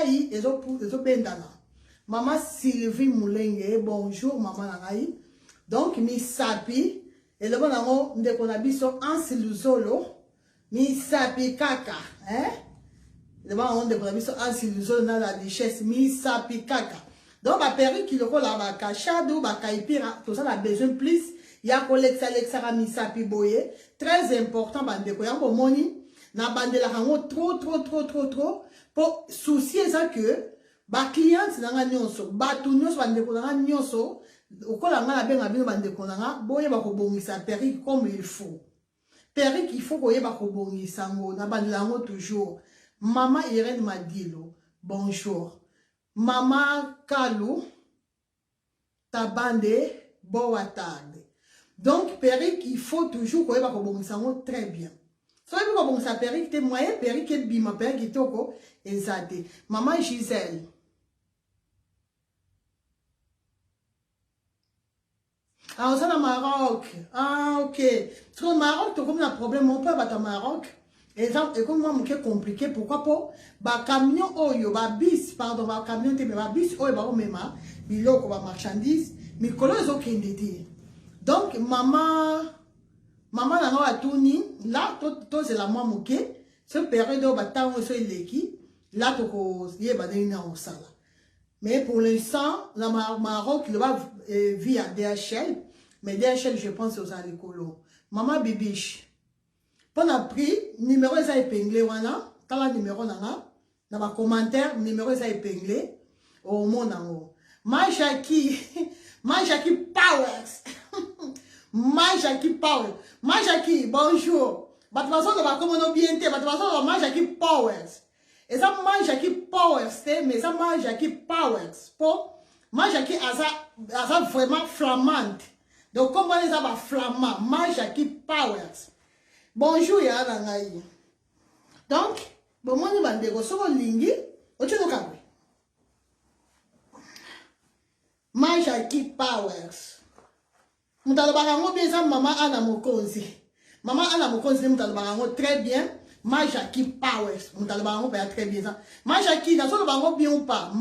taille ezo bendana. Maman Sylvie Moulenge, bonjour maman nangai. Donc mi sapi et le bon nango ndeko na biso ansiluzolo mi sapi kaka, hein? Le bon nango ndeko na biso ansiluzolo na la richesse mi sapi kaka. Donc ba perruque qui le la ba kachado ba kaipira tout ça a besoin plus ya kolexa lexa mi sapi boye très important bandeko yango moni na bandela rango trop pour soucier ça que ba client nanga nyonso ba tout nyonso bandeko nanga nyonso okola nga na benga bino bandeko nanga boye ba ko bongisa perruque comme il faut perruque il faut boye ba ko bongisa ngo na bandela rango toujours maman Irène Madilo bonjour maman Kalou tabande boa tarde donc perruque il faut toujours boye ba ko bongisa ngo très bien. So il faut que ça perruque te moyen perruque et bima perruque toko ezate maman Gisèle ah on est au Maroc ah ok sur le Maroc tu comme un problème on peut battre au Maroc et comme moi c'est compliqué pourquoi pas ba camion oyo ba bis pardon ba camion te ba bis oyo ba mema biloko ba marchandise mikolo ezokende te donc maman n'a pas tout ni là tout c'est la moi moqué ce période où bataille sur l'équipe là tout y est badé en salle mais pour l'instant la Maroc il va via DHL mais DHL je pense aux alicolo maman bibiche pendant prix numéro ça épinglé wana quand le numéro nana dans ma commentaire numéro ça épinglé au monde en haut Majaki Powers Majaki Powers. Majaki, bonjour. But façon de va comme on bien te, but façon de Majaki Powers. Et ça Majaki Powers, mais ça Majaki Powers. Pour Majaki a ça vraiment flamante. Donc comment les a flamant, Majaki Powers. Bonjour ya nangai. Donc, bon moi ni bande go so lingi, o tu no kabwe. Majaki Powers. Mutalobarango bien ça maman Anna Mokonzi. Maman Anna Mokonzi mutalobarango très bien. Majaki Powers. Mutalobarango bien très bien ça. Majaki dans le bango bien ou pas.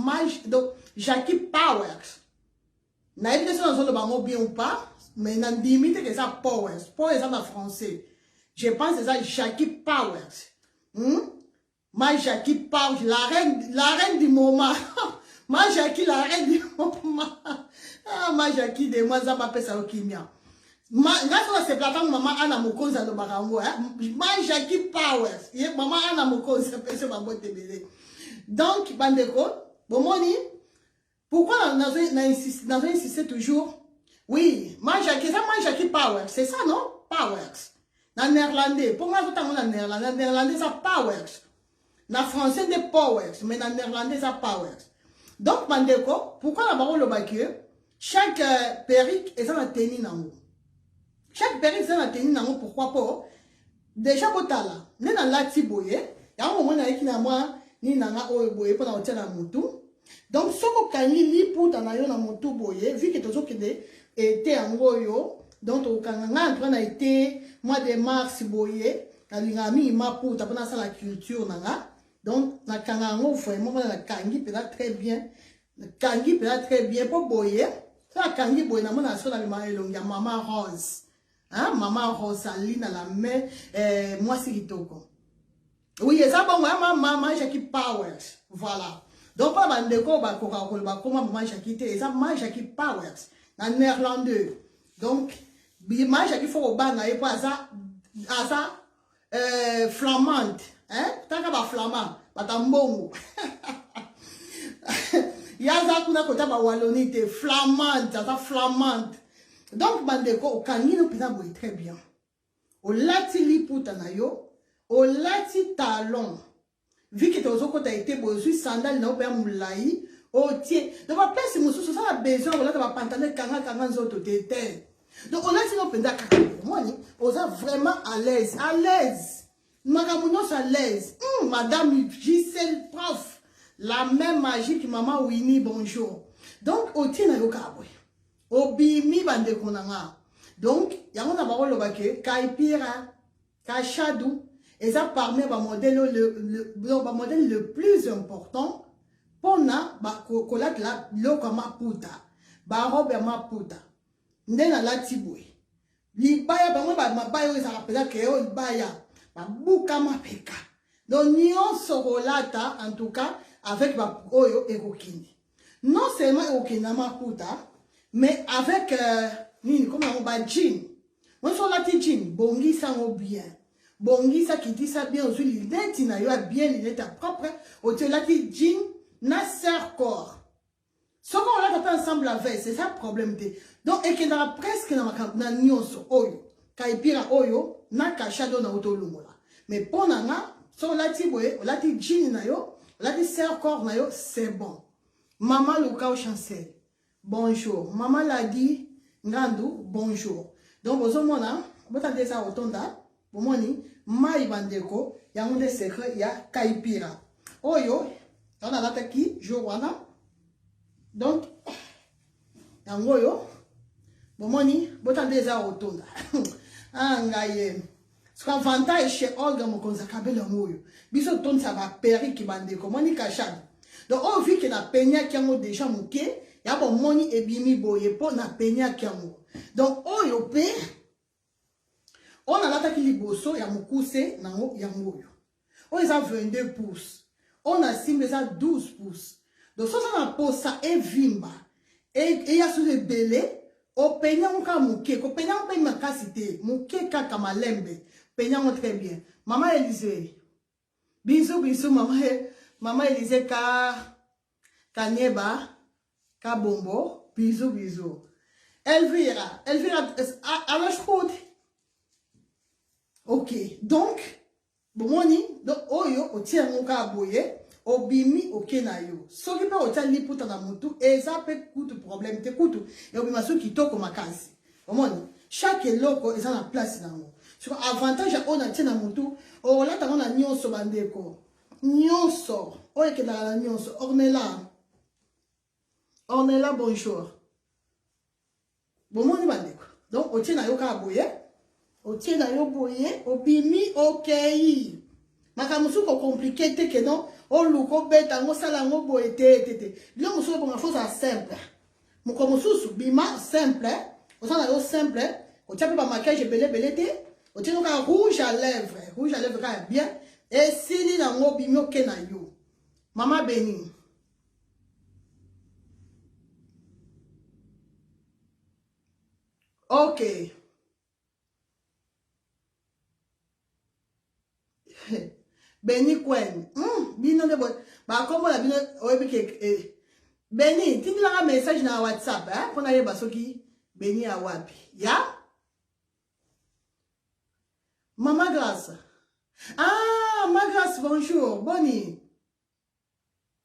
Donc Jackie Powers. Na évidemment dans le bango bien ou pas, mais n'a limite que ça Powers. Powers en français. Je pense que ça Jackie Powers. Majaki Powers, la reine du moment. Majaki la reine du moment. Ah, Majaki de moi, ça m'appelle ça au Kimia. Grâce à ces plateformes, maman Anna Mokonzi à l'Obarango, Majaki Powers. Maman Anna Mokonzi, c'est ma boîte de bébé. Donc, Bandeko, bon, moni, pourquoi on a insisté toujours? Oui, Majaki, ça Majaki Powers, c'est ça, non? Powers. Dans néerlandais, pour moi, tout le monde en néerlandais, ça Powers. Dans français, c'est Powers, mais dans néerlandais, ça Powers. Donc, Bandeko, pourquoi la parole au bac? Chaque perruque est en tenue nango. Chaque perruque est en tenue nango, pourquoi pas? Déjà, botala, n'est dans la tiboye, y'a un moment qui n'a moi, ni nanga oe boye, pour la la moutou. Donc, ce qu'on a li pour ta nayo na moutou boye, vu que tout ce qui était en goyo, donc, au Kananga, on a été, mois de mars boye, la lingami, ma pour ta pendant la culture nanga. Donc, la kangango, vraiment, la kangi peut être très bien. La kangi peut être très bien pour boyer. Ça, la kangi boye, na mona sur la maman Rose. Hein, maman Rose, Aline à la main, moi, c'est Kitoko. Oui, et ça, bon, maman, Jackie Powers. Voilà. Donc, pas bandeko, bah, Coca-Cola, comment maman Jackie, et ça, maman Jackie Powers. En néerlandais. Donc, maman Jackie faut au ban, et pas ça, flamante. Hein? Tant que flamand, batambongo. Yaza kuna kota ba walonite flamante, ça flamante. Donc bandeko o kanino pina boy très bien. O lati li putana yo, o lati talon. Vu que tozo kota été bozu sandal na opa mulai, o tie. Donc va place mususu ça a besoin on a ba pantalon kanga nzoto tete. Donc on a si no penda kaka. Moi ni, on est vraiment à l'aise, à l'aise. Magamunos à l'aise. Madame Gisèle prof. La même magie que maman Winnie, bonjour. Donc, au tien na yokabwe. Au bimi bande konanga. Donc, yango na parole obake, kaipira, kachadou. Et ça permet le modèle le plus important. kolata la biloko ya maputa barobe ya maputa nde nalati boye libaya bango mabaya oyo ezalaka mpenza keo libaya babuka mapeka donc nyonso kolata en tout cas avec oyo ekokindi non seulement ekokindi na maputa mais avec nini comme yango bajine monso olati jine bongisa yango bien bongisa kitisa bien ozwi lineti na yo ya bien lineti ya propre otie olati jine na serre corps soki olata mpe ensemble avec c'est ça problème te donc ekendaka presque na nyonso oyo kaipira oyo na kashado na otolongola mais mpo na nga so olati boye olati jine na yo olati serre corps na yo c'est bon. Maman Lukao Chancel bonjour. Maman Ladi Ngandou bonjour. Donc bozomona botande ça otonda bomoni mai bandeko yango nde secret ya kaipira oyo on a l'attaqué jour wana donc yango yo bomoni botande ça otonda ngaye ce avantage chez Olga Mokonza Kabelo moyo biso tonsa ba periki bandeko moni kachad donc on vit que na penya kiango déjà moké ya bon moni ebimi boye po na penya kiango donc oyo pe on a l'attaqué liboso ya mokuse nango yango yo on a 22 pouces on a simbe ça 12 pouces donc ça na posa evimba et ya sous le belé o penya moka moké ko penya mpe makasi te moké kaka malembe penya mo très bien maman Élysée bisous bisous maman Élysée Kanyeba Kabombo bisous bisous Elvira alors je crois ok donc bomoni donc oyo otia moka boye obimi ok na yo soki pe otia liputa na mutu eza pe kutu problème te kutu et obima so kitoko makasi omoni chaque eloko eza na place nango sur avantage on a tia na mutu o lata na nyonso bandeko nyonso oyo ke na nyonso Ornella bonjour bomoni bandeko donc otia na yo ka boye otie na yo boye obimi okay makamusu ko compliqué te que non o luko beta ngo sala ngo boye te bilo musu ko ngafo ça simple muko mususu bima simple o sala yo simple o tia ba maquillage belé te o tia no ka rouge à lèvres ka bien et sili na ngo bimi okay na yo mama Beni okay. Beni Kwen bino de bon ba comme la bino oyebi ke Beni tindi la message na WhatsApp pour na yeba soki Beni a wapi ya Maman Grâce ma Grâce bonjour Boni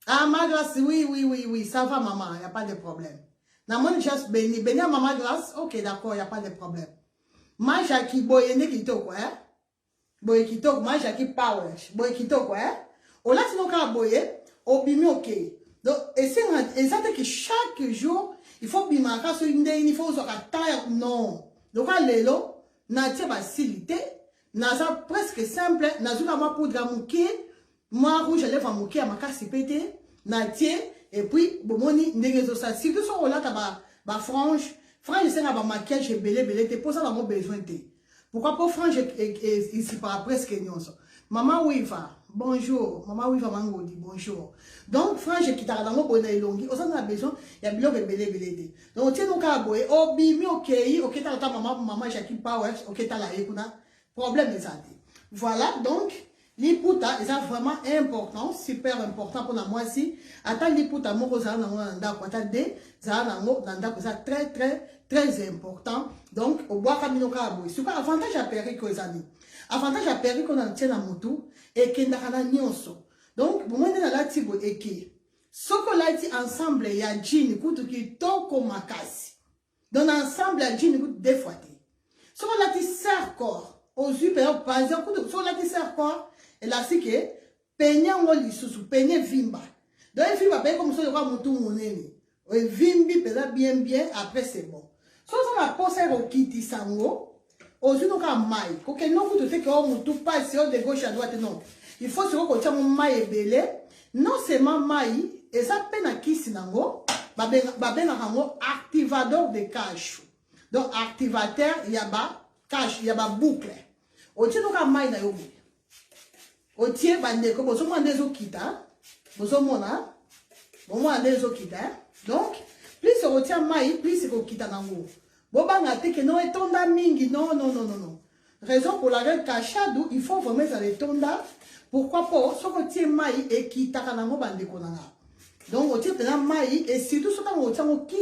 ma Grâce oui ça va maman y a pas de problème na mon just Beni à Maman Grâce ok d'accord y a pas de problème ma Jackie boyende kitoko boye kitoko ma Jackie Power boye kitoko ola tino ka boye obimi ok donc et c'est que chaque jour il faut bimaka so inde il faut so ka non donc lelo na tie ba silité na ça presque simple na zuka ma poudre muke moi rouge à lèvres muke à makasi pété na tie et puis bomoni ndegezo ça si que so ola ta ba frange c'est na ba maquillage belé te pour ça mon besoin te. Pourquoi pas frange ici par presque nyonso. Maman Wifa, bonjour. Maman Wifa Mangodi, bonjour. Donc frange qui t'a dans mon bonnet longi, on a besoin, il y a bilo belé. Donc tiens donc à boy, bimi ok ta maman Jackie Power, ok ta la ekuna. Problème est ça. Voilà donc l'iputa est vraiment important, super important pour moi aussi. Attends l'iputa moko za na nda kwata de za na ngo nda ko ça très important. Donc au bois kamino ka boy. C'est quoi avantage à péri ko ezani. Avantage à péri ko na tena mutu et que ndakana nyonso. Donc bon moi na la tibo eki. Soko lati ensemble ya jean kutu ki toko makasi. Dans ensemble ya jean kutu deux fois. Soko lati serre corps. Aux yeux par exemple kutu soko lati serre corps. Et là, c'est que peignant ngoli sous peigner vimba. Donc, il vimba payer comme ça, il va monter mon nez. Vimbi, bien, après c'est bon. So, ça va passer au kiti sango. Aux yeux, donc, à maille. Quand non, vous te faites que on tout passe de gauche à droite, non. Il faut se reconnaître mon maille belé. Non seulement maille, et ça peine à qui sinango activador de cache. Donc activateur il y a ba cache, il y a ba boucle. Otie donc a mai na yobi. Otie bande ko boso mo ndezo kita. Boso mona. Bon moi ndezo kita. Donc plus on retient mai, plus c'est ko kita nango. Bo banga te que non etonda mingi non. Raison pour laquelle cachado il faut vraiment ça etonda. Pourquoi pas so ko tie mai et kita kanango bande ko nanga. Donc, on tient la maï et surtout, on tient au qui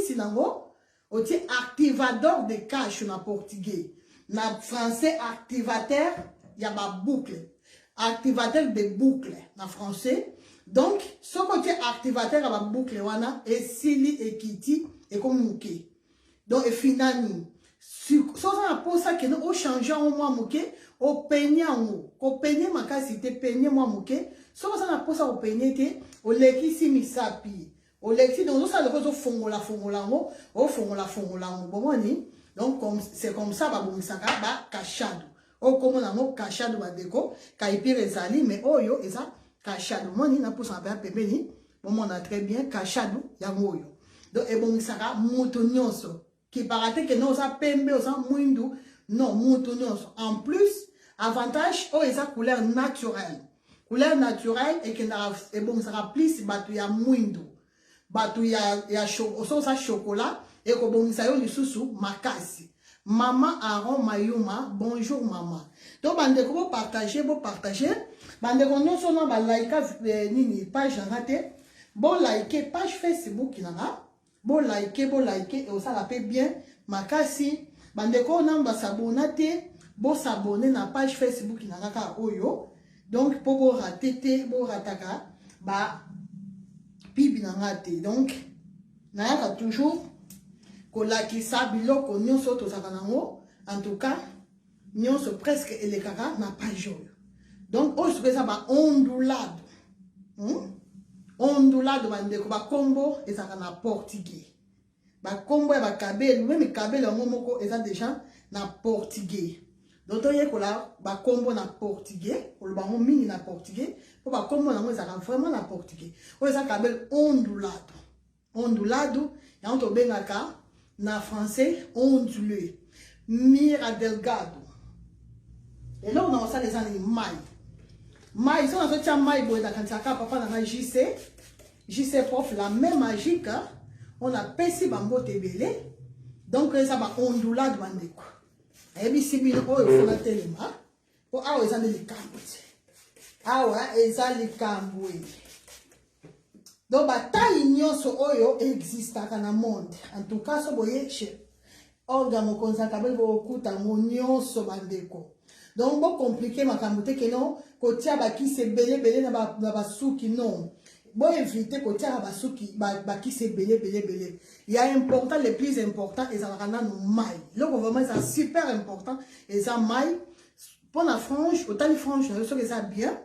on tient activador de cache en portugais. En français, activateur, il y a ma boucle. Activateur de boucle en français. Donc, ce côté activateur, il y a ma boucle, et sili et kiti, et comme mouké. Donc, et finani. Sans pour ça que nous changeons au moins mouké, au peigné en haut. Au peigné, ma case, c'était peigné moi mouké. Sans ça pour ça au peigné, au leki si misapi. Au leki, donc ça le rose au fongola bon ni. Donc c'est comme ça, bah bon ça bah cachado. Au comme on a mot cachado bah déco, kaipire ezali, mais oh yo et ça cachado. Moi ni na pour ça bah pépé ni. Bon on a très bien cachado ya moyo. Donc et bon ça va motonyoso. Qui paraît que non ça pembe au ça muindu. Non motonyoso. En plus avantage oh et ça couleur naturelle. Couleur naturelle et que et bon ça plus batu ya muindu. Batu ya chocolat et que bon ça yo lisusu makasi. Maman Aaron Mayuma, bonjour maman. Donc bande ko partager, bande ko non seulement ba like nini page raté, bon like page Facebook nanga, bon like et ça la fait bien makasi. Bande ko namba s'abonner, bon s'abonner na page Facebook nanga ka oyo. Donc pour vous rater bo rataka ba pibi nanga te. Donc nanga toujours kolakisa biloko nyonso tozaka nango en tout cas nyonso presque elekaka na page oyo. Donc oyo soki ba ondulado ondulado bandeko bakombo ezaka na portugais bakombo ya bakabelu même kabelu yango moko eza déjà na portugais. Donc toyekola bakombo na portugais oloba ngo mingi na portugais po bakombo nango ezaka vraiment na portugais oyo eza kabelu ondulado yango tobengaka na français ondulé mira delgado et là on a ça les années maï ça on a fait maï boy dans kantaka papa na JC prof la même magique on a pesi bambo tebele donc ça va ondulado bandeko et bi sibino oyo fona telema po awa ezali likambo awa ezali likambo. Donc, bataille nyonso oyo existaka na monde. En tout cas, so boye chez organo konzakabel bo kuta nyonso bandeko. Donc, bo compliqué makambo te que non, kotia baki se belé na ba suki non. Bo éviter kotia ba suki baki se belé. Il y a important le plus important et ça va no mai. Le vraiment c'est super important et ça mai pour la frange, autant les franges, so que ça bien.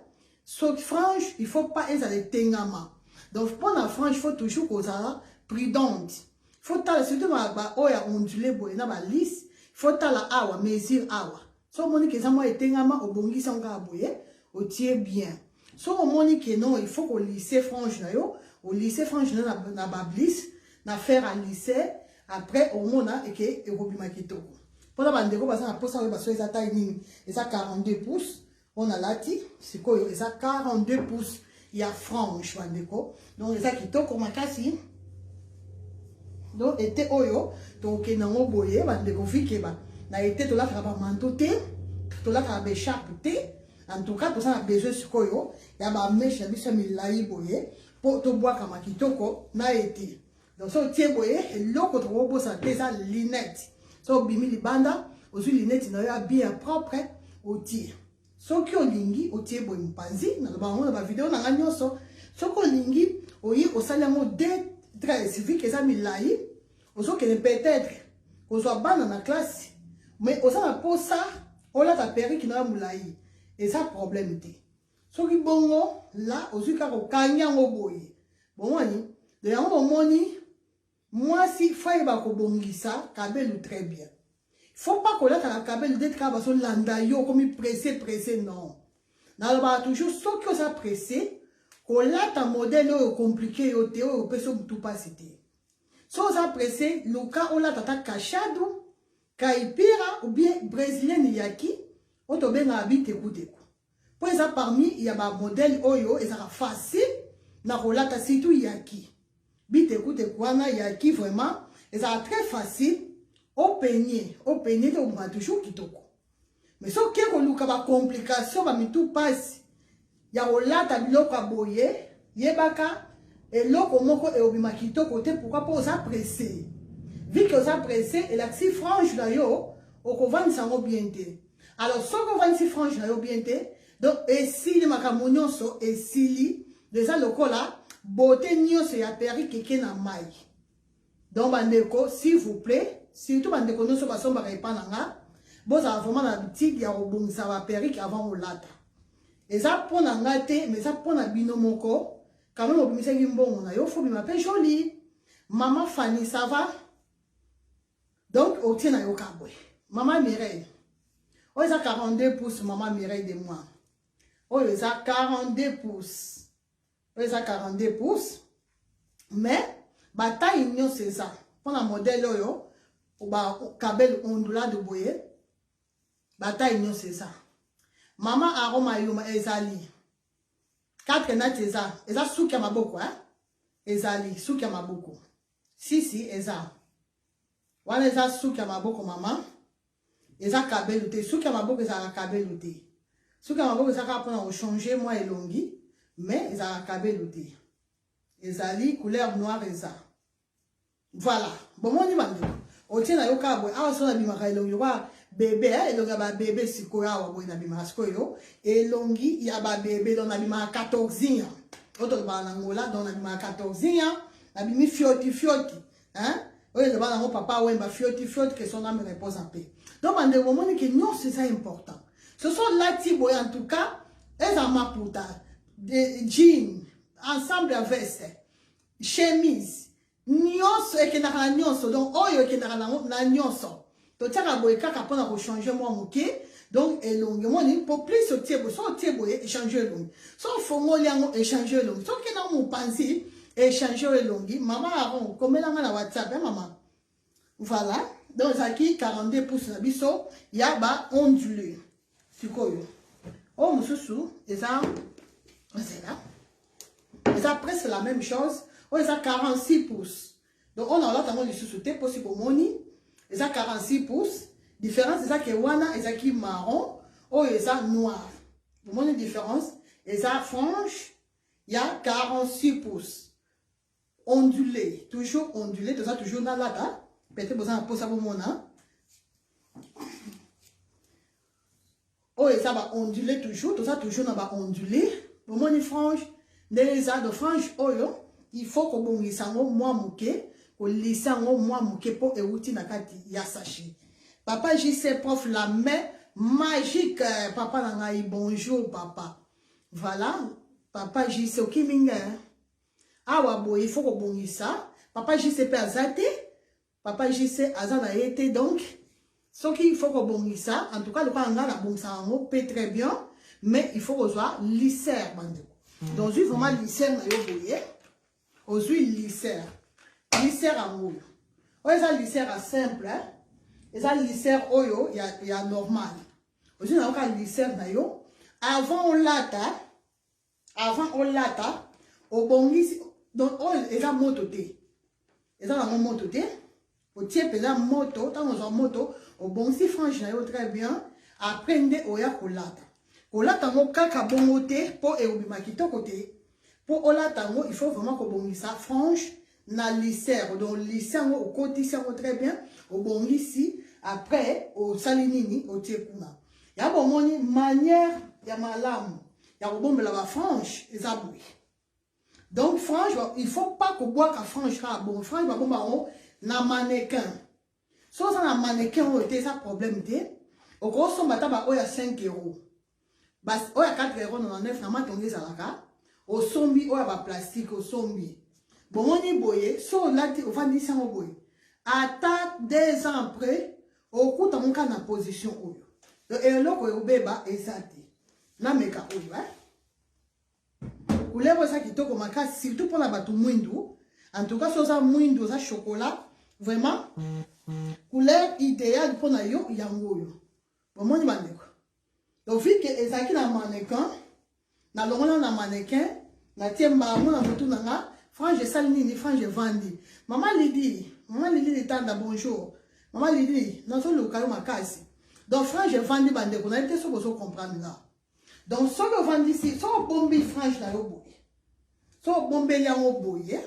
So frange, il faut pas les tengama. Donc, pour la frange, il faut toujours qu'on soit prudente. Il faut surtout oya ondulé boyena ba lisse, il faut la awa mesure awa. So moni que ça moi etengama obongi sanga boye, o tie bien. So moni que non, il faut qu'on lisse frange na yo, o lisse frange na ba blisse, na faire à lisser, après au mona et que robima kitoko. Pour la bande ko ba ça pour ça ba so eza taille nini, eza 42 pouces, on a lati, c'est quoi eza 42 pouces. Il y a frange bandeko donc les qui to comme makasi donc était oyo donc nango boye bandeko fikeba na été to la traba mantoté to la traba échappé en tout cas tout ça a besoin sikoyo ya ba meche biso milai boye pour to boire kama kitoko na été donc so tie boye eloko to bobo sa tesa lunette so bimi libanda ozu lunette na ya bien propre au tir. Soki olingi otie boy mpanzi na ba ngona ba vidéo na nganyoso soko lingi oyi osali yango très civique eza milai osoki peut-être ozwa bana na classe mais osala posa ola ta perruque na mulai eza problème te soki bongo là ozuka ko kanya ngo boye bonwani de yango moni moi si faille ba ko bongisa kabelu très bien. Faut pas qu'on ait la cabelle d'être capable de landa yo comme pressé non. N'a pas toujours ce que ça pressé kolata modèle oyo compliqué yo te oyo peso mutu pasi te. So oza pressé luka olata ta kachado, kaipira ou bien brésilienne yaki, oto benga abiteku teku. Po eza parmi ya ba modèle oyo ezaka facile na kolata surtout yaki. Biteku teku wana yaki vraiment ezaka très facile au peigner te obunga toujours kitoko. Mais so ke koluka ba complication ba mitu pasi ya kolata biloko aboye yebaka eloko moko e obima kitoko te pourquoi pas oza pressé. Vu que oza pressé et la si frange na yo okovandisa ngo bien te. Alors soko ovandisi frange na yo bien te donc esili makambo nyonso esili déjà lokola beauté nyonso ya perruque ke na mai. Donc bandeko s'il vous plaît surtout bandeko nyonso basombaka epa na nga bozala vraiment na boutique ya kobongisa ba perruque avant olata. Eza pona nga te mais eza pona bino moko. Quand même, on peut mbongo na yo, faut me m'appeler jolie. Maman Fanny, ça va? Donc, on tient à yo kabwe. Maman Mireille. Oh, ils a 42 pouces, maman Mireille de moi. Oh, ils a 42 pouces. Oh, ils a 42 pouces. Mais, bataille union c'est ça. Pour un modèle yo, ou ba kabel ondula de boye. Bataille union c'est ça. Maman aroma yuma ezali. 4 nati eza suki ya maboko ezali suki ya maboko si eza wana eza suki ya maboko mama eza kabelu te suki ya maboko eza kabelu te suki ya maboko eza ka pona changer moi elongi mais eza kabelu te ezali couleur noire eza voilà bomoni bande otiena yo kabwe awa sona bimaka elongi wa bébé elongi ba bébé sikoyo awa boy na bimaka sikoyo elongi ya ba bébé don na bimaka 14 ans oto ba na ngola don na bimaka 14 ans na bimi fioti oyo le ba na papa wemba fioti que son âme repose en paix. Donc bande bomoni que non c'est ça important. Ce sont là tiboy en tout cas eza maputa de jean ensemble à veste chemise nyonso ekendaka na nyonso donc oyo ekendaka na nyonso totiaka boye kaka mpona kochanger mwa moke donc elongi moni po plus otie boye so otie boye échanger elongi so ofongoli yango échanger elongi so okenda mopanzi échanger elongi mama aron komelanga na whatsapp mama voilà donc ezalaki 42 pouces na biso ya ba ondulé sikoyo oyo mosusu eza presque la même chose. On a 46 pouces. Donc on a l'autre amont du sous-souté possible au moni. Ils ont 46 pouces. Différence, c'est ça que wana, ils ont qui marron. Oh, ils ont noir. Vous voyez la différence? Ils ont franche. Il y a 46 pouces. Ondulé. Toujours ondulé. Tout ça, toujours dans la date. Peut-être que vous avez posé à vous mona. Oh, ils ont ondulé toujours. Tout ça, toujours dans la ondulé. Vous voyez franche. Les de franche, oh, il faut que vous ayez moi mouké, que vous moi mouké pour euti nakati ya sachi. Papa JC prof la main magique. Papa nangai bonjour papa. Voilà. Papa JC okiminga. Awa boy il faut que vous ayez ça. Papa JC pe azate. Papa JC azana été donc. Ce qu'il faut que vous ayez ça. En tout cas le pas ngana bon ça en paie très bien. Mais il faut que vous soyez lissère bande. Donc je vraiment lissère na yo boye. Aux huiles lissère. Lissère en haut. Ou eza lissère simple, eza lissère oyo ya normal. Aussi na ka lissère na yo avant on lata au bongisi donc eza moto te. Eza na moto te. Au tie pela moto, tant on moto au bongisi franche na yo très bien. Après nde oya kolata. Kolata mo kaka bongo te po e obima kitoko te. Pour ola tango, il faut vraiment que vous ça franche na lissère. Donc lissère au côté très bien. Au bon ici après au salinini au tiekuna. Il y a bon manière il y a malam. Il y a bon la franche et ça bruit. Donc franche il faut pas que boire ka franche ka bon franche ba bon ba na mannequin. So ça na mannequin o té ça problème té. Au gros son bata ba o ya 5 €. Bas o ya 4,99 € na matongi za laka. Au sombi, au à plastique, au sombi. Bon, on y boye, so là, on va dire ça au boye. Attends 2 ans après, au coup, t'as mon cas en position où. Et là, au bébé, et ça, n'a mais qu'à où, hein. couleur ça qui toko makasi surtout pour la batu mwindu. En tout cas ça mwindu ça chocolat vraiment couleur idéale pour na yo yango yo. Bon moni bandeko. Donc vu que ezaki na mannequin na longona na mannequin na tiemba mona mutu nanga frange salini ni frange vandi. Maman Lydie tanda bonjour. Maman Lydie na so lokayo makasi. Donc frange vandi bandeko na été so bozo comprendre là. Donc so que vandi si so bombi frange na yo boye. So bombe yango boye.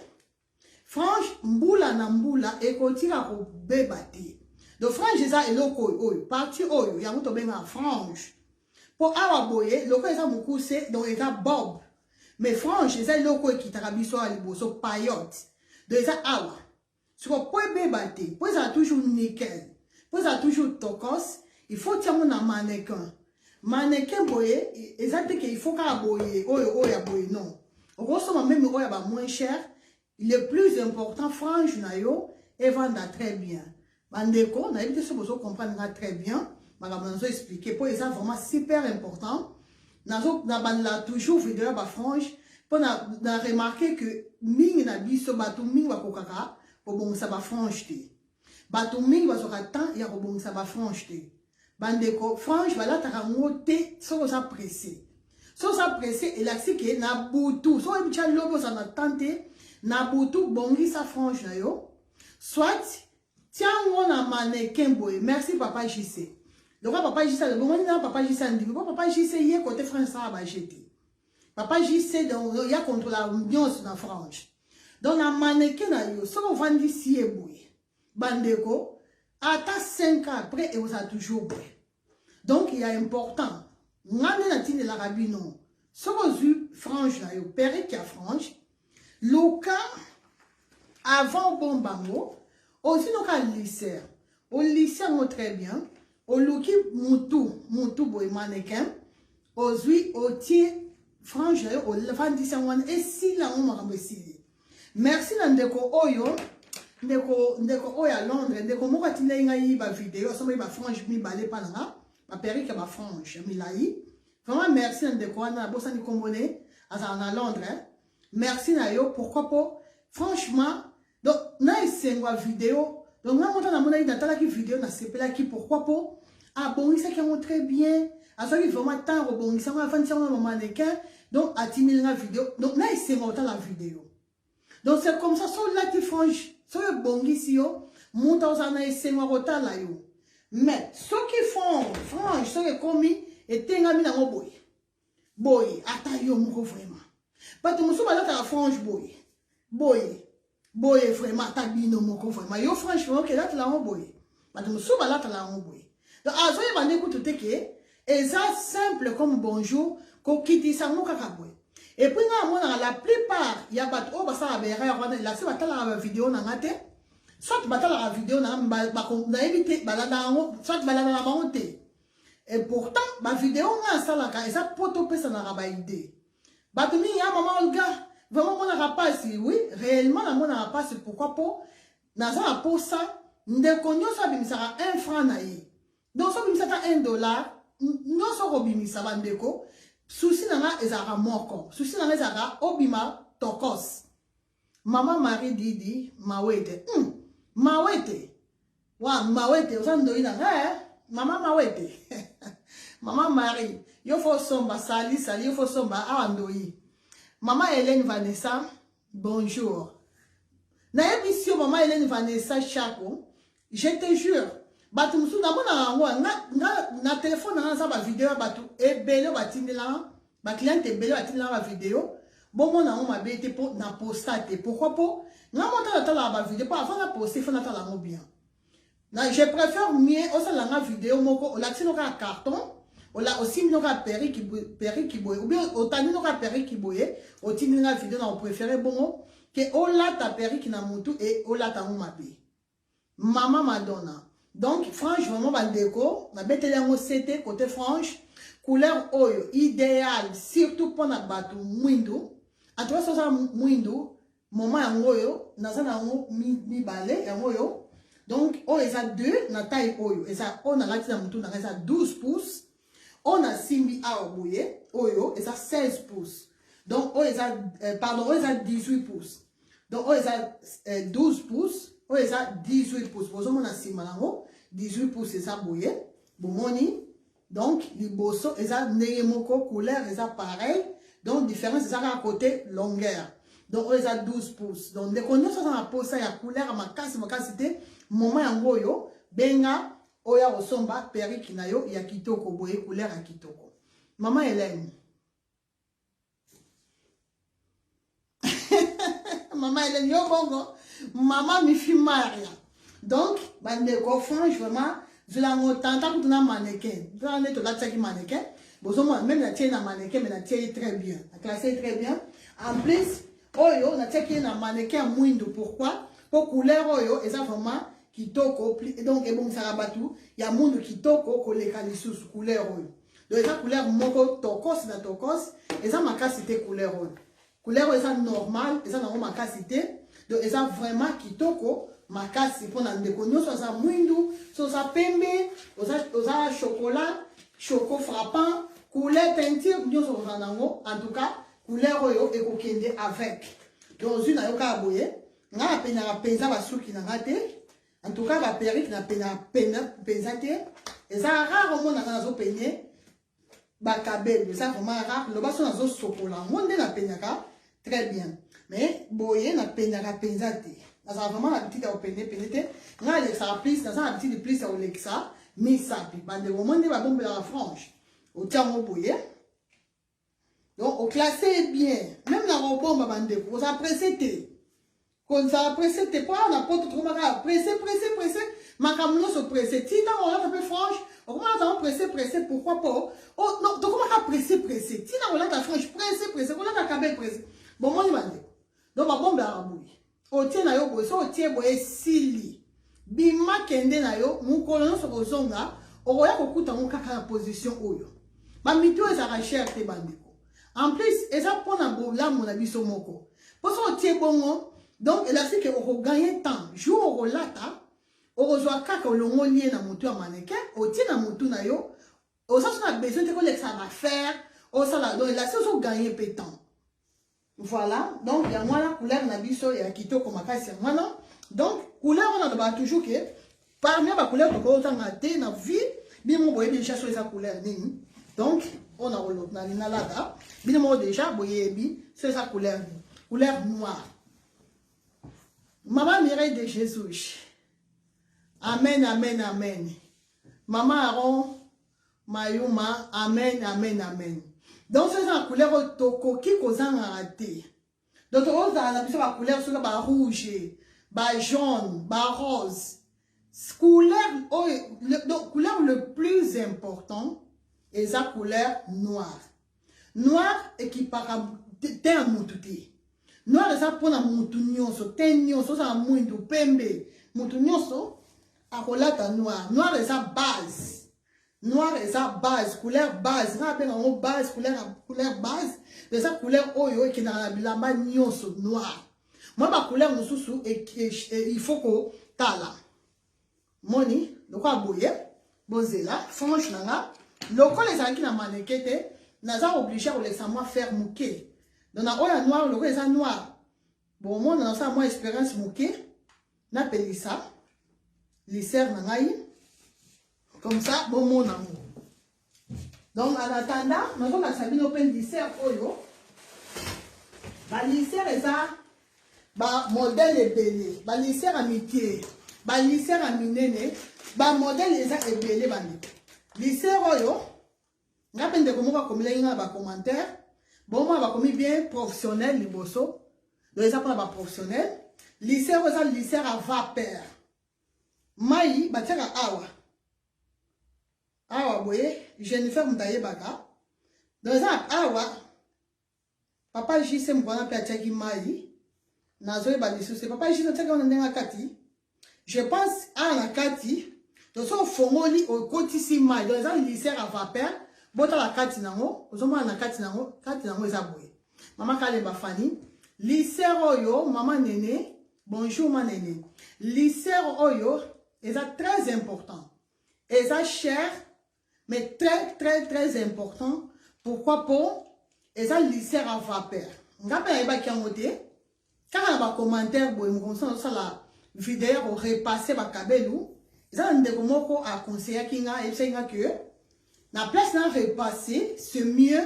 Frange mbula na mbula ekotira ko bebate. Donc frange za eloko oyo parti oyo yango to benga frange. Pour awa boye loko eza mukuse donc eza bob. Mais frange eza eloko ki tarabiso a liboso payotte. Donc eza awa. Sur po bebate, po eza toujours nickel. Po eza toujours tokos, il faut tirer mon mannequin. Mannequin boye, eza te que il faut ka boye oyo boye non. On consomme même oyo ba moins cher. Le plus important, frange na yo, et vendre très bien. Bandeko, on a évité ce que vous comprenez très bien. Madame nous a expliqué, pour ça vraiment super important. Nous avons toujours vidéo ba frange, pour na remarquer que ming na biso batu ming wa kokaka, pour bon ça ba frange te. Batu ming wa soka temps, ya ko bon ça ba frange te. Bandeko, frange va la tarangote, so ça pressé. So ça pressé, et là c'est que na boutou, so e bicha lobo ça na tante. Na boutou bongi sa frange na yo. Soit tiens on a mannequin boy. Merci papa JC. Le roi papa JC le bon na papa JC andi. Papa JC hier côté France ça va jeter. Papa JC donc il y a contre la ambiance na frange. Donc na mannequin na yo so on vend ici et boy. Bandeko ata 5 ans après et vous a toujours boy. Donc il y a important. Ngane na tine la rabino. So vous frange na yo père qui a frange. Loka avant bon bango aussi nous ka lycée au lycée on très bien au loki mutu boy mannequin aussi au tie frange au vendisi wan et si la on m'a merci ndeko oyo ndeko oyo à Londres ndeko moko atinda ngai ba vidéo so ba frange mi balé pa nga ba perruque ba frange mi lai vraiment merci ndeko wana bosa ni combone à Londres hein? Merci na yo, pourquoi pas? Franchement, donc, na esengwa vidéo, donc, na monta na mona ina tala ki vidéo na sepela ki, pourquoi pas? Ah, bon, ça qui est très bien. Ah, ça qui vraiment tant rebongi, ça va faire un mannequin, donc, à 10 000 la vidéo. Donc, na esengwa la vidéo. Donc, c'est comme ça, so la ti frange, so le bongi si yo, monta osa na esengwa rota la yo. Mais, ceux qui font frange, ceux qui commis, et tengami na mo boy. Boy, ata yo moko vraiment. Parce que nous la frange boy vraiment tabino moko vraiment yo franchement que là tu la boy parce que nous la boy donc à ça il va écouter que et ça simple comme bonjour ko kiti ça mo kaka boy et puis la plupart il y a pas oh bah ça là c'est la vidéo na ngate soit la vidéo na na éviter soit balana monter et pourtant ma vidéo na ça la et ça poto pesa na raba idée. Batumi ya maman Olga, vraiment mon rapace, oui, réellement la mon rapace, pourquoi pas, dans un pour ça, nous connaissons ça bimisara 1 franc naïe. Donc ça bimisara $1, non ça robimisa bandeko, souci nana ezara moko, souci nana ezara obima tokos. Maman Marie Didi, mawete, wa mawete, osando ina, maman mawete. Maman Marie, yo faut somba sali, yo faut somba andoi. Maman Hélène Vanessa, bonjour. Na émission maman Hélène Vanessa Chako, je te jure, batu musu na téléphone na sa ba vidéo batu e belo batindela, ba client e belo batindela ba vidéo, bon mon na on m'a bêté pour na postate. Pourquoi pas? Na monta la ba vidéo pas avant la poster, faut na ta la bien. Na je préfère mieux au sa la vidéo moko la tino ka carton. Ola aussi nous ka perruque qui boye ou bien otani nous ka perruque qui boye otini na vidéo na on préféré bon que ola ta perruque na mutu et ola ta mabe maman Madonna donc franchement bandeko na betele ngo CT côté franche couleur oyo idéal surtout pour na batu mwindu atwa ça mwindu moment yango yo na za na ngo mi balé yango yo donc o eza 2 na taille oyo eza on a lati na mutu na eza 12 pouces. On a simbi a oboye, oyo, et ça 16 pouces. Donc, pardon, on a 18 pouces. Donc, on a 12 pouces. On a 18 pouces. Vous avez 18 pouces, c'est ça, bouillé. Bomoni. Donc, les bosso, ils ont némoko couleur, ils ont pareil. Donc, différence, c'est ça à côté, longueur. Donc, on a 12 pouces. Donc, dès qu'on a ça dans la peau, ça y a couleur, ma casse, moment yango yo, benga, oya osomba, peri kinayo, ya kitoko, boye couleur à kitoko. Maman Hélène. Maman Hélène, yo bongo. Maman Mifi Maria. Donc, bandeko, franchement, je l'ai entendu pour un mannequin. Je l'ai entendu pour un mannequin. Même la tienne un mannequin, mais la tienne est très bien. La classe est très bien. En plus, oyo, la tienne un mannequin mouindo. Pourquoi? Pour couleur oyo, et ça vraiment, qui toko, donc, et bon, ça rabatou, il y a monde qui toko, qu'on les calisse sous couleur oyo. Donc, ça couleur moko tokos, na tokos, et ça ma cassité couleur oyo. Couleur oyo, ça normal, et ça n'a pas ma cassité. Donc, et ça vraiment qui toko, makasi pour na ndeko nyonso za mwindu so za pembe oza chocolat choco frappant couleur teinture nyonso za nango en tout cas couleur oyo ekokende avec donc une ayoka boye nga pena penza basuki na ngate en tout cas ba perruque na penza te eza rare mo na zo peigner ba kabel ça vraiment rare le baso na zo chocolat monde na penyaka très bien mais boye na penyaka penza te. Nous avons vraiment l'habitude de pénétrer. Nous avons l'habitude de plus de Alexa, mais ça, puis le moment de la bombe de la frange, au tient au bouillir. Donc, au classé bien, même la bombe, vous appréciez. Quand ça apprécie, pas n'importe trop mal. Pressé. Ma caméra se presse. Si on a un peu franche, on commence à pressé. Pourquoi pas? Oh non, donc on va pressé. Si on a la franche, pressé. On a la cabelle pressé. Bon, moi, il va dire. Donc, ma bombe à bouillir. Otie na yo boye so otie boye sili bima kende na yo mukolo no sokozonga okoya kokuta ngo kaka na position oyo ba mito ezaka cher te bandeko en plus eza pona bolamu na biso moko poso otie bongo donc elastique oko gagner temps jour okolata okozwa kaka olongo lie na motu ya mannequin otie na motu na yo osa so na besoin te kolekisa na faire osala donc elastique so gagner pe temps. Voilà, donc il y a moi la couleur nabiso et akito comme akasi voilà. Donc couleur on a toujours que parmi les couleurs que on a té na vie, bien mon boye déjà sur sa couleur nini. Donc on a l'autre na lina là, bien mon déjà boye bi sur sa couleur noire. Maman Mireille de Jésus. Amen. Maman Aaron Mayuma, amen. Donc, c'est la couleur toko qui cause un raté. Donc, on a la couleur sur la rouge, la jaune, la rose. Donc, couleur le plus important est la couleur noire. Noir est qui par terre moutouté. Noir est ça pour la moutounyonso, tenyonso, ça mouindou, pembe, moutounyonso, à colata noir. Noir est sa base. Noir et sa base, couleur base. Nous appelons base, couleur base. Mais sa couleur oyo qui n'a la manioso noir. Moi, ma couleur nous sous il faut que tala. Moni, le quoi bouillir, bozela, franche nanga. Le quoi les gens qui n'a mannequin, n'a pas obligé à laisser moi faire mouquet. Dans la oya noir, le quoi est noir. Bon, moi, dans ça, moi, expérience mouquet, n'appelle ça. Lisser nangaï. Comme ça, bon mon amour. Donc, en attendant, nous avons la sabine open lisser oyo. Ba lisser est ça. Ba modèle est belé. Ba lisser amitié. Ba lisser aminene. Ba modèle est ça est belé bani. Lisser oyo. N'a peine de comment va comme les gens ba commentaire. Bon moi va comme bien professionnel liboso. Donc ça pour ba professionnel. Lisser oyo lisser à vapeur. Mai ba tira awa. Awa boye, Jennifer Mtaye Baka. Dans ça, awa, papa J.C. Mbwana pe atchaki mai. Nazoe badisuse. Papa J.C. Mtaye Baka kati. Je pense à la kati. Donc ça, au fongoli, au kotisi mai. Dans ça, il lycée à vapeur. Bota la kati nango. Ozoma na kati nango eza boye. Maman kale bafani. Lycée oyo, maman nene. Bonjour ma nene. Lycée oyo, est très important. Et ça cher. Mais très important. Pourquoi pour Et ça, lycée à vapeur. On a pas yeba qui a noté. Quand on a un commentaire, on a la vidéo, on repasse ba kabelou. Et ça, on a conseillé qu'il y a que la place n'a repassé, c'est mieux.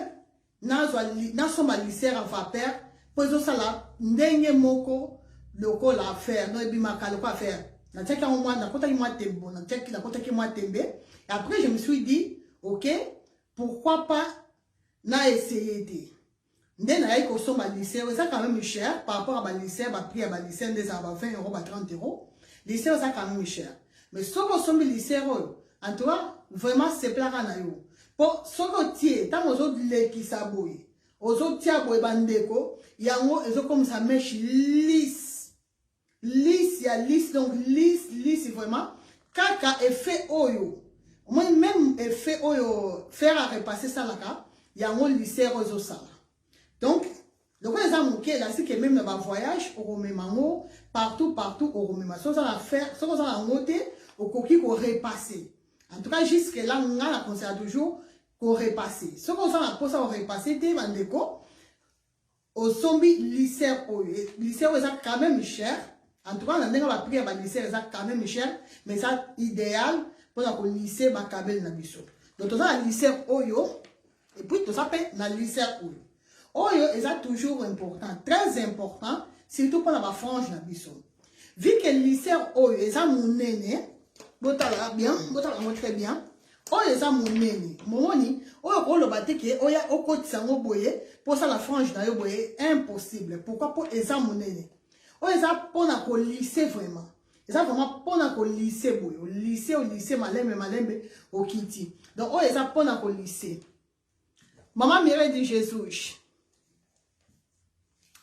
N'a son lycée à vapeur. Pour ça, la ndenge moko, loko la faire. Non, et puis ma kalo quoi faire. Na tchèque en moi, na kota ki moi tembo, na tchèque na kota ki moi tembe. Et après, je me suis dit, ok, pourquoi pas na essayé. Ndé na yai koso ma lycée, ça quand même cher par rapport à ma lycée, ma prix à ma lycée, des 20 euros, 30 euros. Lycée, ça quand même cher. Mais ce qu'on somme lycée, en tout cas, vraiment, c'est plat à yo. Pour ce qu'on tient, tant aux autres les qui s'abouillent, aux autres tiens, pour bandeko, il y a un mot, ils ont comme ça mèche lisse. Lisse, il y a lisse, donc lisse, vraiment. Kaka effet oyo. Moi, même effet oyo, faire à repasser ça là, il y a un lycée aux ça. Donc, le quoi les amours là, c'est que même dans le voyage, au Romémango, partout, au Romémango, ça va faire, ça va monter au coquille qu'on repasse. En tout cas, jusque là, on a la conseil toujours qu'on repasse. Ce qu'on a pour ça, on repasse, des bandeko, au zombie lycée, lycée, c'est quand même cher. En tout cas, on a pris à lycée, c'est quand même cher, mais ça, idéal, pour le lycée, ma cabelle na biso. Donc, on a lycée Oyo, et puis, tout ça, on a lycée Oyo. Oyo, c'est toujours important, très important, surtout pour la frange na biso. Vu que le lycée Oyo, c'est mon néné, botala bien, botala très bien. Oyo, c'est mon néné. Momoni, Oyo, pour le bâti que Oya, au côté sango boye, pour ça la frange na yo boye, impossible. Pourquoi pour ça mon néné? Oyo, c'est pour na ko lycée vraiment. C'est vraiment pour na ko lycée boye. Au lycée, malembe, au kiti. Donc, Oyo, c'est pour na ko lycée. Maman Mireille de Jésus.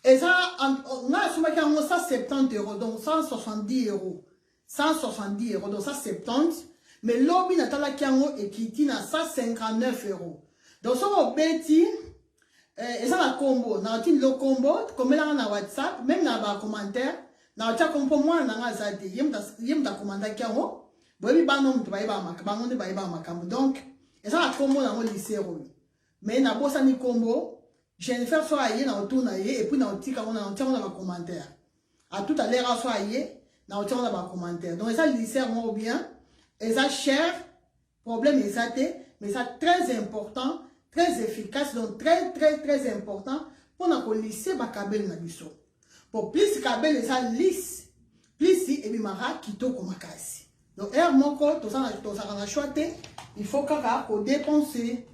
Et ça, on a 170 euros, donc 170 euros. 170 euros, donc ça 70. Mais l'obi n'a pas la kiango et qui n'a 159 euros. Donc ça va bêti, et ça la combo. N'a le combo, comme là na WhatsApp, même dans les commentaires, n'a pas comme pour moi, n'a pas été. Yem da commentaire kiango, bobi banom tu vas y ba makambo, tu vas y ba makambo. Donc, et ça la combo dans le lycée. Mais n'a pas ça ni combo. Je vais faire soit ailleurs dans le tour et puis dans le tic on a un commentaire. À tout à l'heure soit ailleurs dans le commentaire. Donc ça lycée moi bien et ça cher problème est ça mais ça très important, très efficace donc très important pour notre lycée ba kabel na biso. Pour plus kabel ça lisse plus si et bimara kito komakasi. Donc er moko to ça na choité, il faut qu'on dépenser.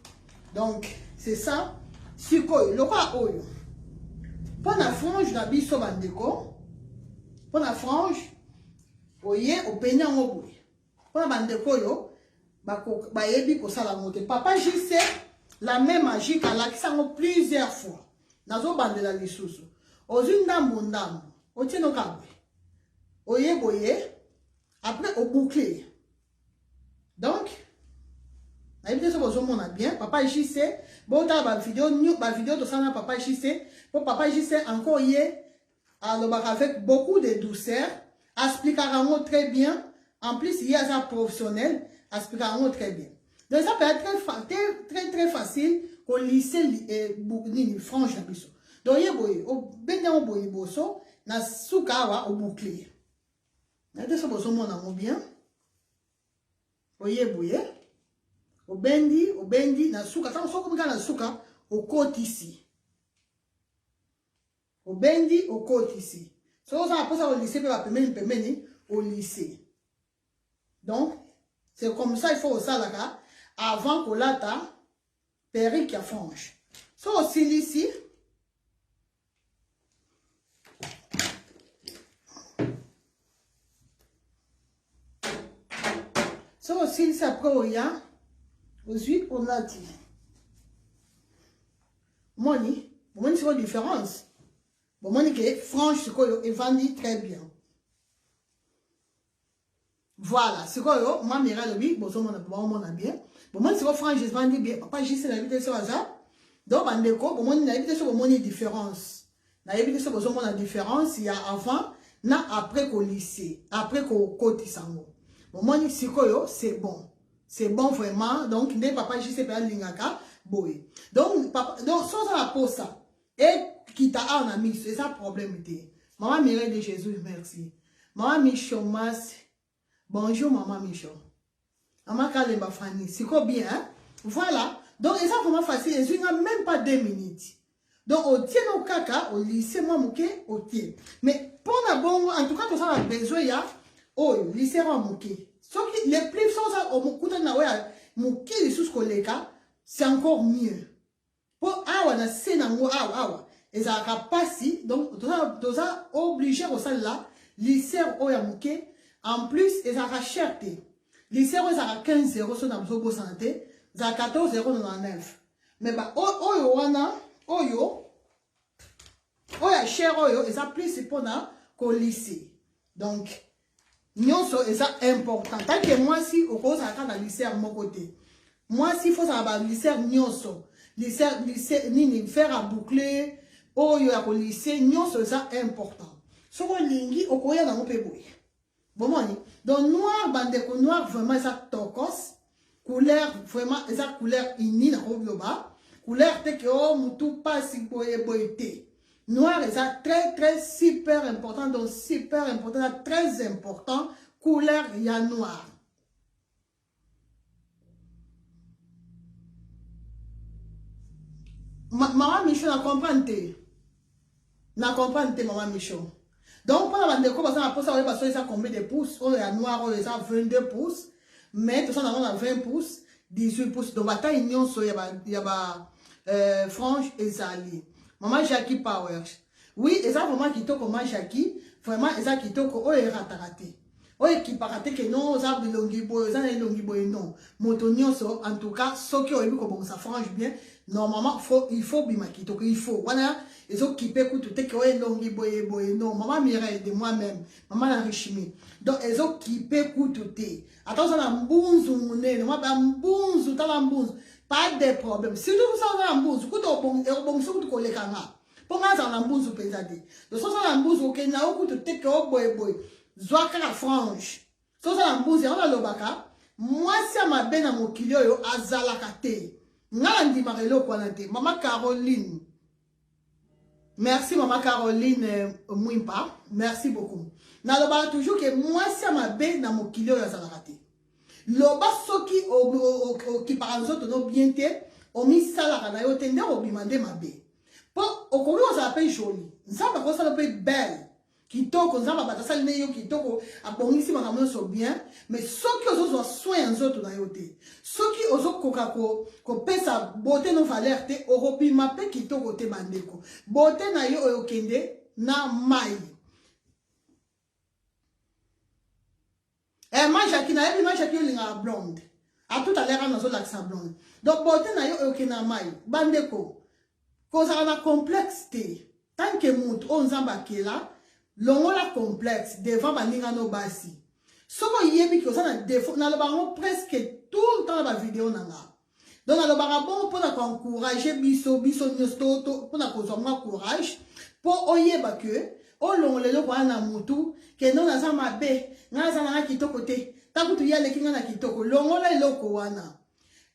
Donc c'est ça. Sikoyo, le roi Oyo. Pour la frange, la biso bandeko. Pour la frange, oye, au peignant au bout. Pour la bandeko yo, ba yebi ko sala monte. Papa JC, la même magie qu'à l'accent plusieurs fois. Nazo bande la lisusu. Ozu ndambo ndambo. Otie no kabwe. Oye boye. Après, au bouclier. Donc, on a bien. Papa JC, bon, la vidéo de ça, Papa JC. Pour Papa JC, encore hier, avec beaucoup de douceur, expliquera très bien. En plus, il y a ça professionnel, expliquera très bien. Donc, ça peut être très facile au lycée et franche la biso. Donc, il y a au bosso, na soukawa au bouclier. On a bien. Oye boye. Au bendi, na suka. Ça, on na suka, au côté ici. Au bendi, au côté ici. Ça, on a ça au lycée, au lycée. Donc, c'est comme ça, il faut ça là, avant qu'on l'ata, perruque à franche. Ça aussi, ici. Ça aussi, c'est après, il y a. Aujourd'hui, on a dit. Moni, c'est quoi la différence? Bon, moni, que franche, c'est quoi, et vendit très bien. Voilà, c'est quoi, moi, mira le bi, bon, on a bien. Bon, moni, c'est quoi, franche, je vendis bien. Papa, j'ai c'est la vie de ce hasard. Donc, bandeko, bon, moni, la vie de ce moni différence. La vie de ce moni la différence, il y a avant, na après qu'au lycée, après qu'au côté sango. Bon, moni, c'est quoi, c'est bon. C'est bon vraiment. Donc, ne papa JC pas lingaka. boy. Donc sans ça pour ça et qui t'a un ami c'est ça problème était. Maman Mireille de Jésus merci. Maman Michon Mas. Bonjour maman Michon. Maman Kalemba Fanny, c'est quoi bien hein? Voilà. Donc et ça vraiment facile, et n'a même pas 2 minutes. Donc au tient au caca au lycée moi mouké au tient. Mais pour la bon en tout cas tout ça a besoin ya oh lycée moi mouké. Sauf que les plus sont ça au moukuta na ouais mouké les sous collègues c'est encore mieux. Pour awa na sena ngo awa et ça a passé donc tout ça obligé au ça là lycée au ya mouké en plus et ça a cherté. Lycée au ça a 15 0 sur na besoin santé, ça a 14 0,99. Mais bah oyo wana oyo oya cher oyo et ça plus c'est pour na qu'au lycée. Donc nyonso et ça important. Tant que moi si au cause à quand lycée à mon côté. Moi si faut ça va lycée nyonso. Lycée ni faire à boucler oyo ya ko lycée nyonso ça important. So ko lingi okoya na mope boy. Bon moni. Donc noir bande ko noir vraiment ça tokos. Couleur vraiment ça couleur ini na ko globa. Couleur te que oh mutu pas si boye boyete. Noir et ça très super important donc super important très important couleur ya noir. Maman Michon na comprendre maman Michon. Donc pour la bande de quoi ça pour ça parce que ça combien de pouces on est noir on est ça 22 pouces mais tout ça on a 20 pouces 18 pouces donc bataille union so y a frange et zali. Maman Jackie Powers. Oui, et ça vraiment qui toque maman Jackie, vraiment et ça qui toque oh est raté. Oh qui paraît que non, ça de longiboy, ça est longiboy non. Motonio so en tout cas, ce qui est comme ça frange bien, normalement il faut bima qui toque, il faut. Voilà, et autres qui peut tout que ouais longiboy boy non, maman Mireille de moi-même, maman Enrichimi. Donc les autres qui peut tout. Attends ça la mbunzu mune, moi ba mbunzu ta la mbunzu. Pas de problème. Si vous savez un bout, vous avez un bon sou de collègue. Pour moi, ça mbunzu pesade. De ça ça mbunzu ok na oku to take au boy. Zwaka la frange. Ça ça mbunzu on a le baka. Moi si ma bena mokilio yo azala kate. Ngala ndi marelo kwanate. Maman Caroline. Merci maman Caroline Mwimpa. Merci beaucoup. Na le baka toujours que moi si ma bena mokilio yo azala kate. Loba soki qui par exemple no bien te o mi sala kana yo tende o bimande mabe. Po o komi on s'appelle joli. Nzamba ko sala pe belle. Kitoko nzamba batasa ne yo kitoko abongisi makambo so bien mais soki ozo soin nzoto na yo te. Soki ozo koka ko pesa beauté no valeur te o robima pe kitoko te bandeko. Beauté na yo o kende na mai. Et moi, Jackie, linga blonde. À tout à l'heure, on a l'accent blonde. Donc, beauté na yo ok na mai. Bandeko. Cause on a complexité. Tant que mout, on zamba là, l'on a complexe devant baninga no basi. Soko yebi que ça na défaut, na le baron presque tout le temps dans la vidéo nanga. Donc, na le baron pour encourager biso nyosto, pour na courage, pour oyeba que, oh l'on le loin na mutu, que non na zama be, na zama kitoko te, takutu yale kinga na kitoko, l'on le loko wana.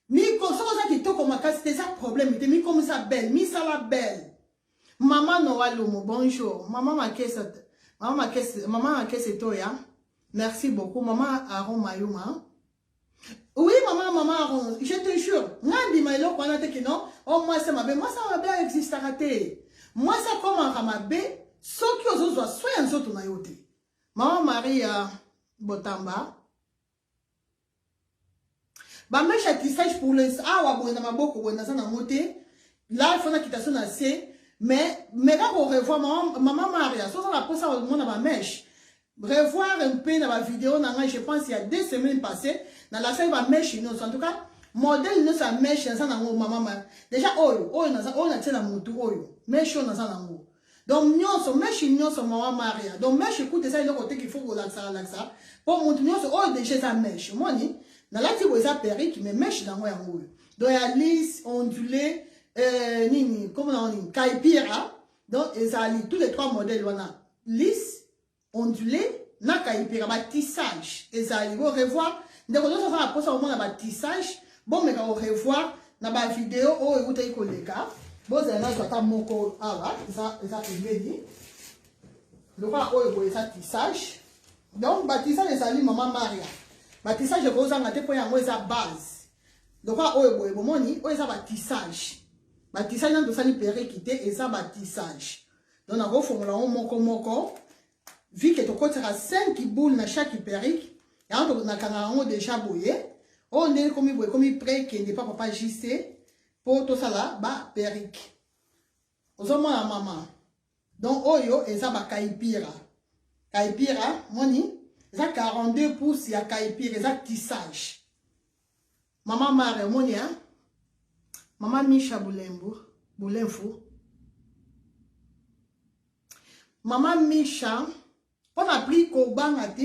Mi ko so za kitoko makasi c'est ça problème, mi comme ça belle, mi ça la belle. Maman Noa Lomo, bonjour. Maman ma caisse toya. Merci beaucoup. Maman Aaron Mayuma. Oui, maman Aaron, je te jure. Nandi mailo kwa nate kino. Oh, moi, ça m'a bé. Moi, ça m'a bien existe raté. Moi, ça comme un m'a ce qui aux autres soit un autre na yote. Maman Maria Botamba. Bah, mais j'ai tissage pour les. Ah, ouais, bon, na maboko, bon, na ça na moté. Là, il faut na quitation assez. Mais là, on revoit maman Maria. Ça, on a posé au monde à ma mèche. Revoir un peu dans ma vidéo, je pense il y a 2 semaines passées, dans la salle va mèche, en tout cas, modèle nous ça mèche, ça n'a maman. Déjà, on a tiré la moto, mèche, on a ça dans l'eau. Donc, nous sommes mèche, nous sommes maman Maria. Donc, mèche, écoute, ça, il y a côté qu'il faut relaxer. Pour montrer, nous sommes déjà ça mèche. Moi, dans la petite boîte, ça perrique, mais mèche dans moi, donc, il y a lisse, ondulé, nini, comment on dit, caipira. Donc, ils ont tous les 3 modèles, on a lisse, ondulé, na caipira, bah, tissage. Ils ont revoir, dès qu'on a posé au moins un tissage, bon, mais on revoir, na ba vidéo o écoutez koleka boza na zata moko awa ça pembeni le quoi o ebo ça tissage donc ba tissage ezali maman Maria ba tissage boza ngate po yango eza base le quoi o ebo moni o eza ba tissage na to sali perikité eza ba tissage donc na ko fongola moko vu que to kotira 5 boules na chaque perrique et on a kango déjà boyé on est comme prêt qui n'est pas papa JC pour tout ça là ba perrique ozoma la maman donc oyo eza ba kaipira moni eza 42 pouces ya kaipira eza tissage maman Maria moni hein maman Misha Boulemfou maman Misha on a pris kobanga te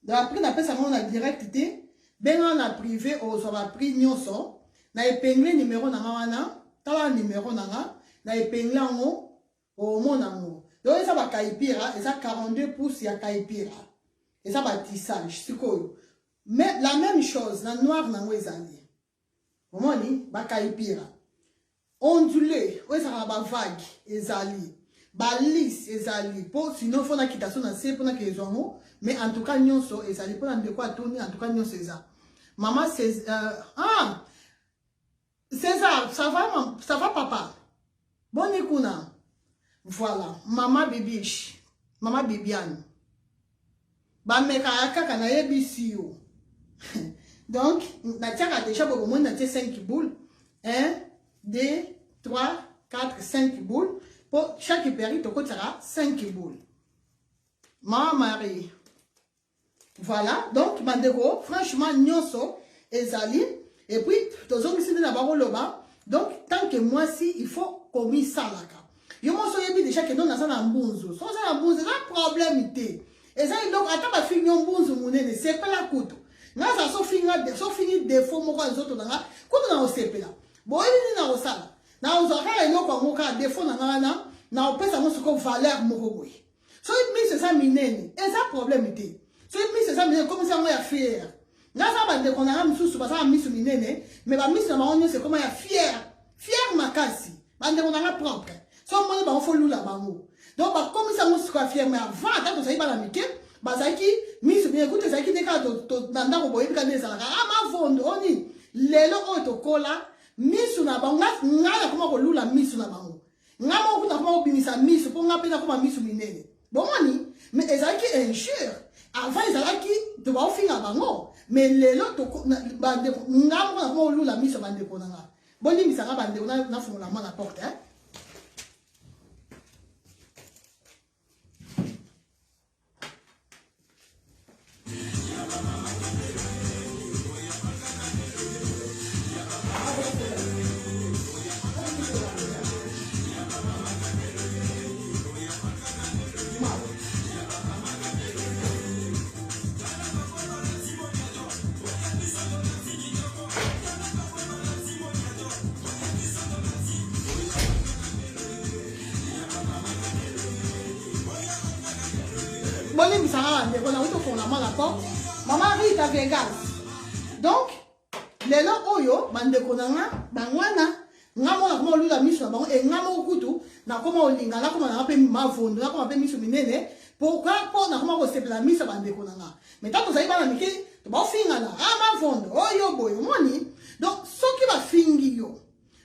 de la prix d'appel ça on a direct te ben on a privé au ça va pris nyonso na épinglé numéro na wana tala numéro na épinglé ngo au monango donc ça va kaipira et ça 42 pouces ya kaipira et ça va tissage sikoyo mais la même chose na noir nango ezali omoni ba kaipira ondulé ouais ça va ba vague ezali balis ezali po sinon faut na kitation na se pona ke zongo mais en tout cas nyonso ezali pona ndeko atoni en tout cas nyonso eza maman c'est César ça va papa bon ikuna voilà maman Bibiche maman Bibiane ba meka kaka na yebisi yo donc na tiaka déjà bon moi na 5 boules 1 2 3 4 5 boules. Pour chaque période, tu as 5 boules. Maman Marie. Voilà. Donc, Mandego, franchement, Nyonso, Ezali. Et puis, tu as aussi dit d'abord le bas. Donc, tant que moi, si, il faut commis ça là. Je m'en souviens déjà que nous avons un bonzo. Sans un bonzo, c'est un problème. Et ça, donc, attends, ma fille, un bonzo, c'est pas la couteau. Nous avons fini défaut, moi, nous autres, nous avons CP là. Bon, il y a ça. Na uzaka eno kwa moka défaut na ngana na opesa mo soko valeur moko boy so it means c'est ça minene et ça problème té so it means c'est ça minene comme ça moi ya fier na ça bande ko na msusu ba ça misu minene mais ba misu na maonyo c'est comment ya fier makasi bande ko na propre so mo ba fo lula bango donc ba comme ça mo soko fier mais avant tant ça iba la mike ba ça ki misu bien écoute ça ki de ka to nanda ko boy ka neza la ma vondo oni lelo o to kola misu na bango ngala kuma ko lula misu na bango ngamo kuta kuma obimisa misu po ngapena kuma misu minene bomoni mais ezaki injure avant ezalaki to ba ofinga bango mais lelo to bande ngamo na kuma lula misu bande ko nanga boni misanga bande na fungula mana porte hein. Maman Rita Vegas. Donc, les gens oyo, bande konanga, bangwana, ngamo na kuma lula misu na bango, et ngamo kutu, na kuma olinga, na kuma na pe mavondo, na kuma pe misu minene, pourquoi pour na kuma ko sepe la misu bande konanga. Mais tant que ça y va na mike, to ba finga na, mavondo, oyo boy, moni. Donc, ce qui va fingi yo,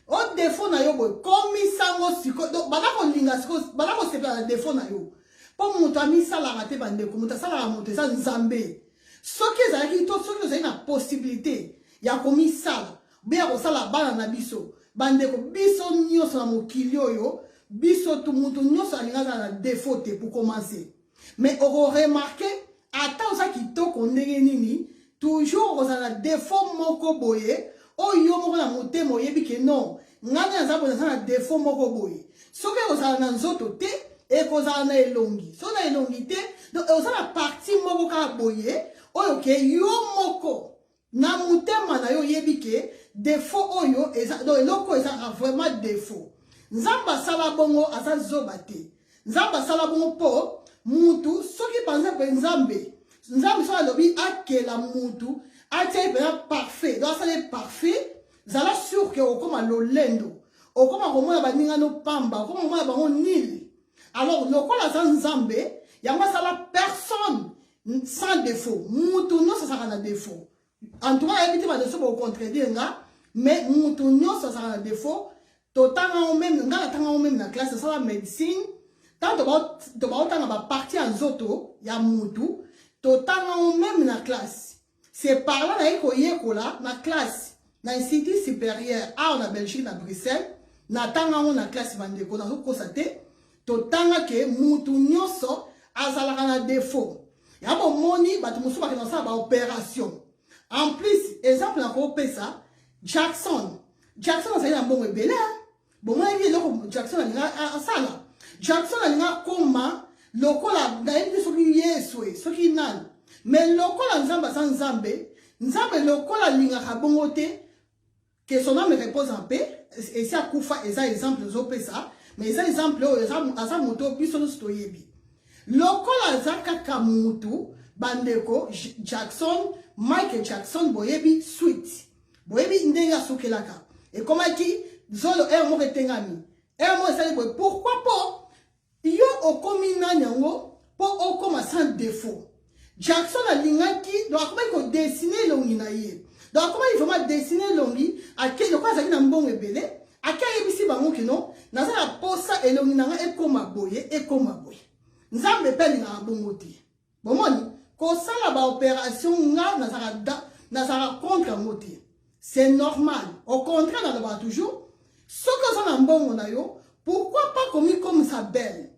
au défaut na yo boy, comme sango siko, donc bana ko linga siko, bana ko sepe la défaut na yo. Pour moutami sala raté bande ko, muta sala ramonte sa nzambe. Ce qui est tout ce qui est une possibilité, il y a commis ça. Bien que ça la balle na biso, bande ko biso nyos na mokilio yo, biso tout monde nyos alinga na défaut pour commencer. Mais on remarqué, attends ça qui to kondenge nini, toujours on a défaut moko boye, o yo moko na moté moye bi que non, ngana za bona na défaut moko boye. Ce que on a na nzoto te et qu'on a na elongi. So na elongi te, donc on a la partie moko ka boye. Oyo ke yo moko na mutema na yo yebike défaut oyo eza do eloko eza vraiment défaut nzamba sala bongo asa zobate nzamba sala bongo po mutu soki par exemple nzambe so alobi akela mutu atie pe parfait do sala parfait zala sûr que okoma lolendo okoma komona baninga no pamba okoma komona bango nil. Alors lokola za nzambe yango sala personne sans défaut. Mutu non ça sera un défaut. En tout cas éviter de se contredire nga mais mutu non ça sera un défaut. Totanga ou même nga tanga ou même na classe ça la médecine. Tant de ba tanga ba partie en zoto ya mutu totanga ou même na classe. C'est par là na ko yekola na classe na institut supérieur à en Belgique na Bruxelles na tanga on na classe bandeko na ko constater totanga ke mutu nyonso azalaka na défaut. Ya bon moni batu musu ba kenasa ba opération. En plus exemple na ko pesa Jackson c'est un bon ebele. Bon moi vi loko Jackson na sala. Jackson na koma lokola na yebi soki yeswe soki nan. Mais lokola nzamba sans nzambe, nzambe lokola linga kabongo te que son âme repose en paix et ça kufa eza exemple zo pesa, mais eza exemple eza moto biso stoyebi. Lokola zaka kamutu bandeko Jackson Michael Jackson boyebi sweet boyebi ndenga sukelaka et comment qui zolo mo retengami mo sali boy pourquoi pas yo okomina nyango po okoma sans défaut. Jackson a lingaki donc comment il dessiner longi na ye donc comment il vraiment dessiner longi à quel le quoi ça na mbongo ebele à quel ebisi bango kino na za posa elongi na ekoma boye nzambe peli na bongo te bomoni ko sala ba opération nga na za contre ngoti c'est normal au contraire na ba toujours ce que ça na mbongo na yo pourquoi pas commis comme ça belle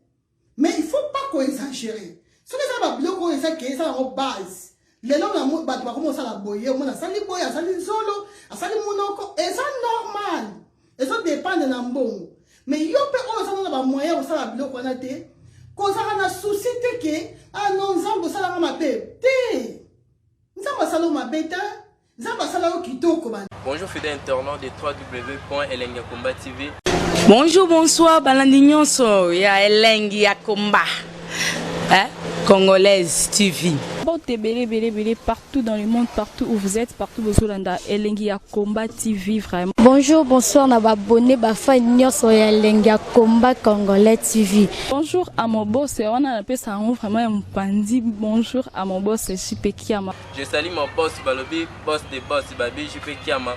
mais il faut pas qu'on exagérer ce que ça va bloquer ça qui est ça en base les gens na ba comment ça la boye on a sali boye sali solo sali monoko et ça normal et ça dépend de mbongo mais yo pe on ça na ba moyen ça la bloquer na te ko ça na souci te que ah non nzambo ça la ma pe te nzambo ça la ma beta nzambo ça la kitoko ba. Bonjour fidèles internautes de www.elengiakomba TV. Bonjour, bonsoir, Balandignon so ya Elengi ya Komba. Congolaise TV. Bon, belé partout dans le monde, partout où vous êtes, partout où vous êtes, Elengi ya Komba TV vraiment. Bonjour, bonsoir, na abonné ba fa nyonso ya Elengi ya Komba Congolais TV. Bonjour à mon boss, on a appelé ça vraiment un pandi. Bonjour à mon boss, JP Kiama. Je salue mon boss Balobi, boss des boss Babi, JP Kiama.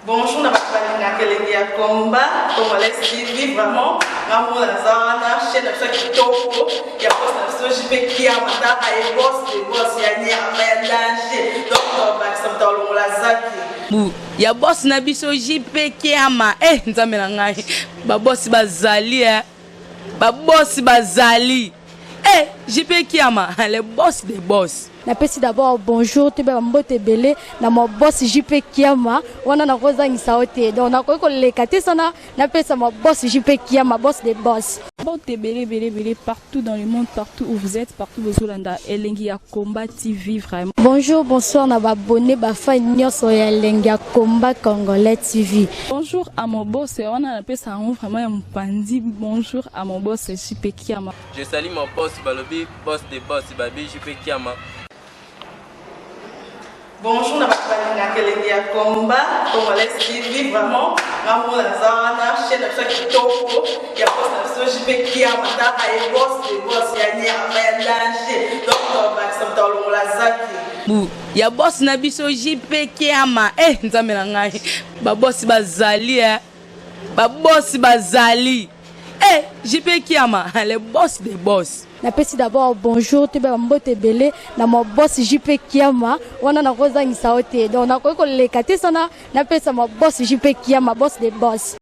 Bonjour, na balinga Elengi ya Komba Congolais TV vraiment. Ngamo na zana chaîne de chaque toko ya boss na JP Kiama ta ay boss des boss ya ni amelange. Donc ba samta longola zaki. Ya boss na biso JP Kiama nzambe na ngai ba boss bazali ba boss bazali JP Kiama le boss des boss. Napesi d'abord bonjour te ba mbote belé na mo boss JP Kiama wana na kozangisa ote donc na ko lekate sana napesa mo boss JP Kiama boss des boss. Bon, belé partout dans le monde, partout où vous êtes, partout où vous êtes, Elengi ya Komba TV vraiment. Bonjour, bonsoir, na abonné ba fa nyonso ya Elengi ya Komba Congolais TV. Bonjour à mon boss, on a appelé ça vraiment un pandi. Bonjour à mon boss, JP Kiama. Je salue mon boss Balobi, boss des boss Babi, JP Kiama. Bonjour, na balinga Elengi ya Komba Congolais TV vraiment. Ngamo na zana chaîne de chaque toko ya boss na JP Kiama ta ay boss des boss ya ni amelange. Donc ba samta longola zaki. Ya boss na biso JP Kiama nzambe na ngai ba boss bazali ba boss bazali JP Kiama le boss des boss. Napesi d'abord bonjour te ba mbote belé na mo boss JP Kiama wana na kozangisa ote donc na ko lekate sana napesa mo boss JP Kiama boss des boss.